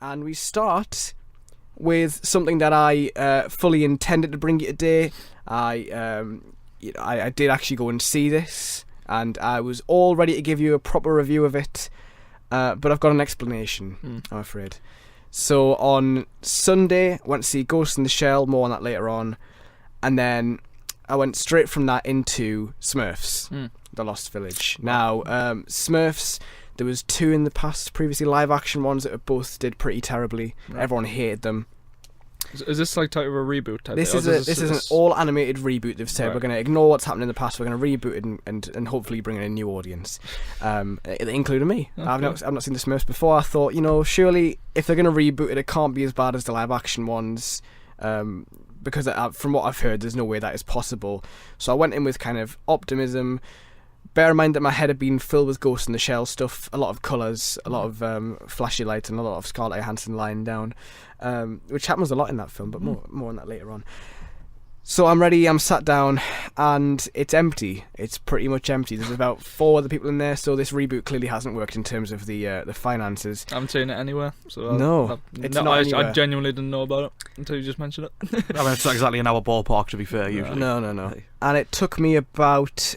and we start with something that I fully intended to bring you today. I did actually go and see this, and I was all ready to give you a proper review of it, but I've got an explanation, I'm afraid. So on Sunday, I went to see Ghost in the Shell, more on that later on, and then I went straight from that into Smurfs, The Lost Village. Now, Smurfs, there was 2 in the past, previously live-action ones that both did pretty terribly. Right. Everyone hated them. Is this like type of a reboot type? This is an all-animated reboot. They've said, right, we're going to ignore what's happened in the past, we're going to reboot it and hopefully bring in a new audience, including me. Okay. I've not seen the Smurfs before. I thought, surely if they're going to reboot it, it can't be as bad as the live-action ones, because from what I've heard, there's no way that is possible. So I went in with kind of optimism. Bear in mind that my head had been filled with Ghost in the Shell stuff, a lot of colours, a lot of flashy lights, and a lot of Scarlett Johansson lying down, which happens a lot in that film, but more on that later on. So I'm ready, I'm sat down, and it's empty. It's pretty much empty. There's about 4 other people in there, so this reboot clearly hasn't worked in terms of the finances. I haven't seen it anywhere. So it's not anywhere. I genuinely didn't know about it until you just mentioned it. I mean, it's not exactly in our ballpark, to be fair, usually. No. And it took me about...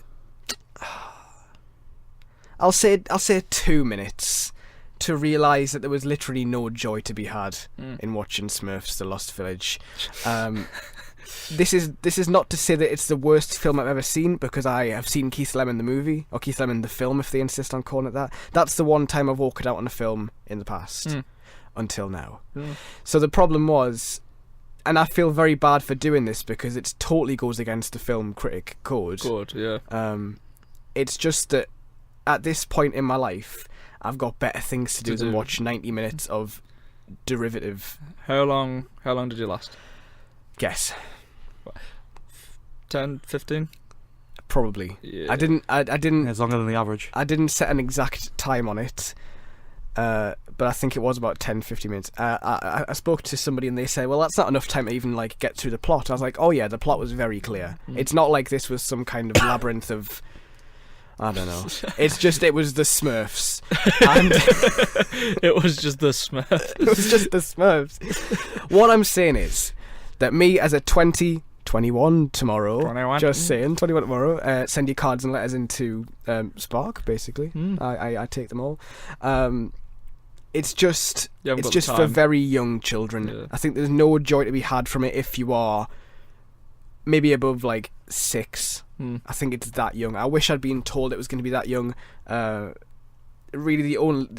I'll say 2 minutes to realise that there was literally no joy to be had in watching Smurfs: The Lost Village. This is not to say that it's the worst film I've ever seen, because I have seen Keith Lemon the movie, or Keith Lemon the film if they insist on calling it that. That's the one time I've walked out on a film in the past, until now. So the problem was, and I feel very bad for doing this because it totally goes against the film critic code. It's just that at this point in my life, I've got better things to do than watch 90 minutes of derivative. How long did you last? Guess. 10, 15? Probably. Yeah. I didn't. It's longer than the average. I didn't set an exact time on it, but I think it was about 10, 15 minutes. I spoke to somebody and they said, well, that's not enough time to even get through the plot. I was like, oh yeah, the plot was very clear. It's not like this was some kind of labyrinth of... I don't know. It's just, it was the Smurfs. And it was just the Smurfs. It was just the Smurfs. What I'm saying is that me as a 21 tomorrow, 21. Just saying, 21 tomorrow, send your cards and letters into Spark, basically. I take them all. It's just for very young children. Yeah. I think there's no joy to be had from it if you are maybe above 6. I think it's that young. I wish I'd been told it was going to be that young. Really,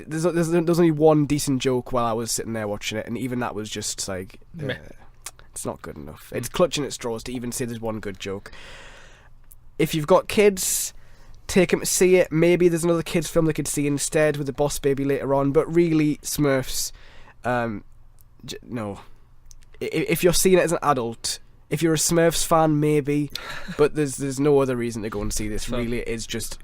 there's only one decent joke while I was sitting there watching it, and even that was just it's not good enough. It's clutching at straws to even say there's one good joke. If you've got kids, take them to see it. Maybe there's another kids film they could see instead with the Boss Baby later on. But really, Smurfs, no. If you're seeing it as an adult, if you're a Smurfs fan, maybe, but there's no other reason to go and see this. Really, it is just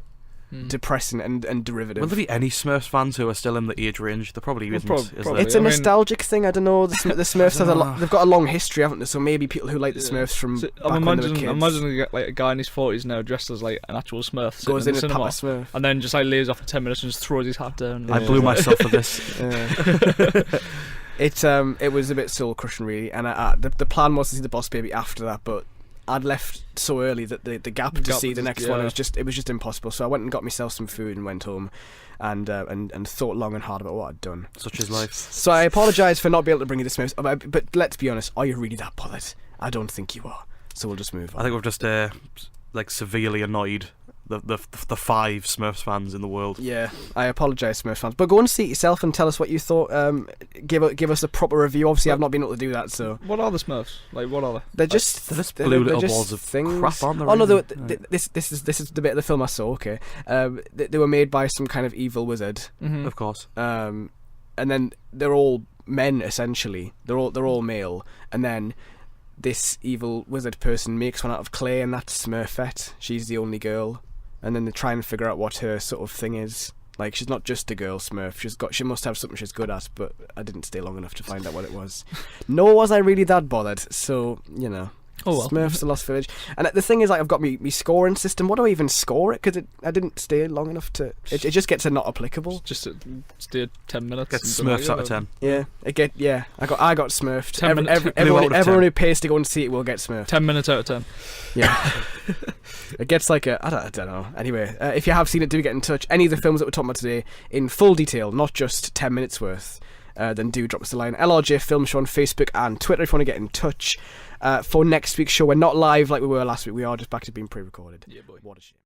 depressing and derivative. Will there be any Smurfs fans who are still in the age range? There probably isn't. Probably. It's a nostalgic thing. I don't know. The Smurfs they've got a long history, haven't they? So maybe people who like the Smurfs from back when they were kids. I'm imagining a guy in his 40s now dressed as an actual Smurf, goes in the and cinema, Papa Smurf, and then just leaves after 10 minutes and just throws his hat down. I blew myself for this. It was a bit soul crushing, really, and the plan was to see the Boss Baby after that, but I'd left so early that the gap to see the next one was just impossible. So I went and got myself some food and went home, and thought long and hard about what I'd done. Such is life. So I apologise for not being able to bring you the Smurfs, but let's be honest, are you really that bothered? I don't think you are. So we'll just move on. I think we've just severely annoyed the 5 Smurfs fans in the world. Yeah, I apologise, Smurfs fans, but go and see it yourself and tell us what you thought. Give us a proper review. Obviously, I've not been able to do that. So what are the Smurfs? What are they? They're just blue little just balls of things. crap, aren't they? Oh no, this is the bit of the film I saw. Okay, they were made by some kind of evil wizard, of course. And then they're all men essentially. They're all male, and then this evil wizard person makes one out of clay, and that's Smurfette. She's the only girl. And then they try and figure out what her sort of thing is. She's not just a girl Smurf. She must have something she's good at, but I didn't stay long enough to find out what it was. Nor was I really that bothered, so, Oh well. Smurfs: The Lost Village. And the thing is, like, I've got me scoring system. What do I even score it? Because I didn't stay long enough to. It just gets a not applicable. Just stay 10 minutes. Gets and Smurfs like out of 10. Yeah, I got Smurfed. 10 minutes. Everyone who pays to go and see it will get Smurfed. 10 minutes out of 10. Yeah. It gets like I don't know. Anyway, if you have seen it, do get in touch. Any of the films that we're talking about today in full detail, not just 10 minutes worth, then do drop us a line. LRJ Film Show on Facebook and Twitter if you want to get in touch. For next week's show, we're not live like we were last week. We are just back to being pre-recorded. Yeah, boy. What a shame.